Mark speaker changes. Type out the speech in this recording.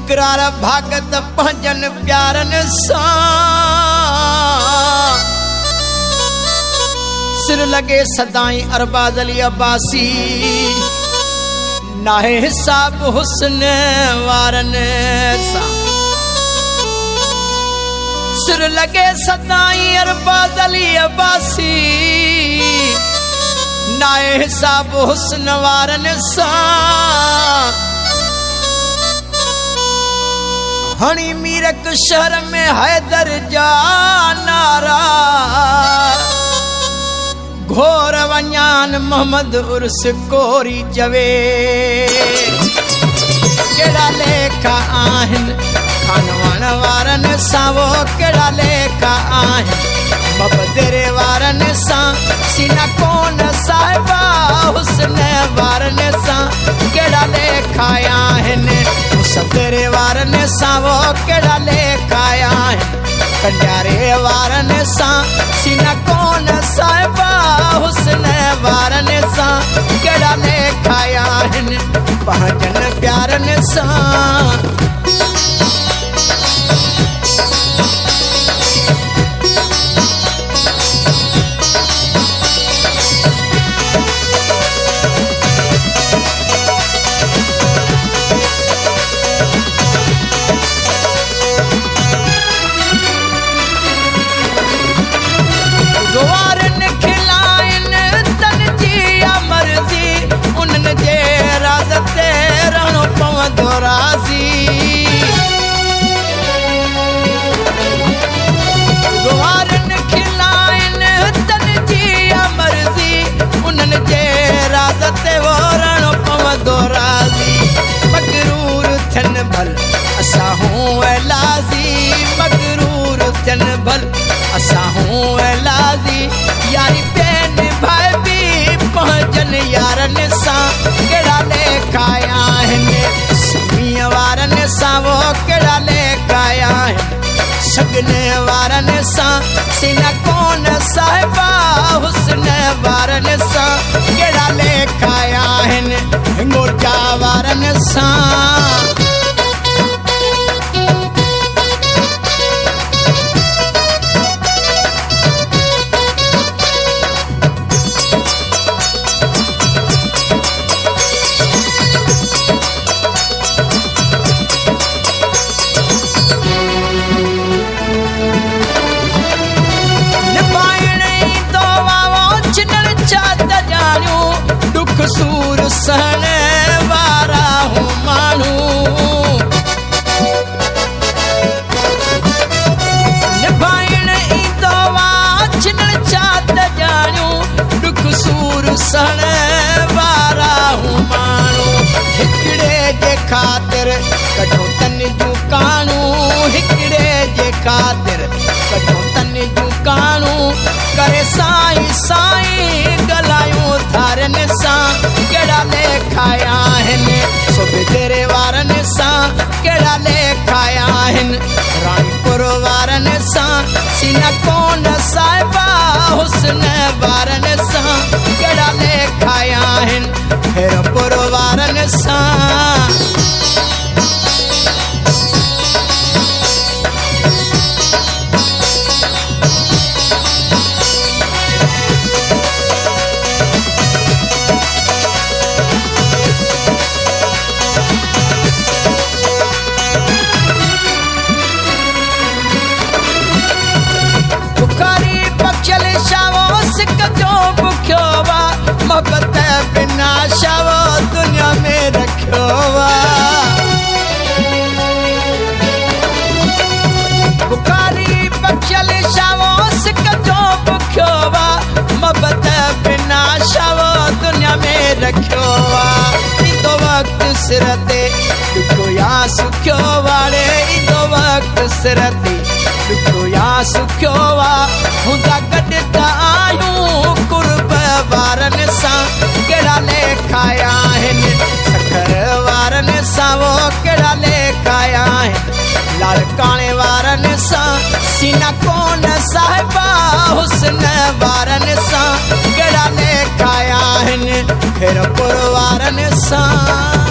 Speaker 1: इकरार भागत भजन प्यारन सा सिर लगे सदाई अरबाज अली अब्बासी नाहे हिसाब हुस्न वारन सा सिर लगे सदाई अरबाज अली अब्बासी नाहे हिसाब हुस्न वारन सा हनी मीरक शहर में हैदर जा नारा घोर वञान मोहम्मद उर्स कोरी जवे केड़ा लेखा आहिन खानवान वारन सां वो केड़ा लेखा आहिन मबदरे वारन सां सीना कोन साहिबा हुस्न वारन सां केड़ा लेखा आहिन मुसदरे वारन सां वो केड़ा लेखा आहिन कंडारे वारन सां सीना कोन साहिबा हुस्न वारन सां केड़ा लेखा आहिन भजन प्यारन सां मगरूर थियन भल असां हूं लाज़ी मगरूर थियन भल असां हूं लाज़ी यारी बेन भाई भी पहुंचन यारन सां केड़ा लेखा आहिन सुमीअ वारन सां वो केड़ा लेखा आहिन सगने वारन सां सीना कोन साहिबा हुस्न वारन सां केड़ा लेखा आहिन हिंगोटा वारन सां सूर सहन वारा हूं मानू निभाइण ईंदो वा छिनण चात ॼाणियूं दुख सूर सहन वारा हूं मानू हिकड़े जे ख़ातिर कढो तन जूं कानू हिकड़े जे ख़ातिर कढो तन जूं कानू करे साईं साईं गलायूं थारन सां केड़ा लेखा आहिन सुबेरे वारन सां केड़ा लेखा आहिन राणीपुर वारन सां सीना कोन साहिबा हुस्न वारन सां केड़ा लेखा आहिन हेरपुर वारन सां मोहब्बत बिना शावो दुनिया में रखो वा बुखारी बख्शल शावो सिक जो बुख्यो वा मोहब्बत बिना शावो दुनिया में रखो वा इंदो वक्त सिरते दुखो या सुख्यो वाले इंदो वक्त सिरते दुखो या सुख्यो वा हुंदा गॾ आयूं कुर्ब वारन सां केड़ा लेखा आहिन सखर वारन सां वो केड़ा लेखा आहिन लाड़काणे वारन सां सीना कोन साहिबा हुस्न वारन सां केड़ा लेखा आहिन हेरपुर वारन सां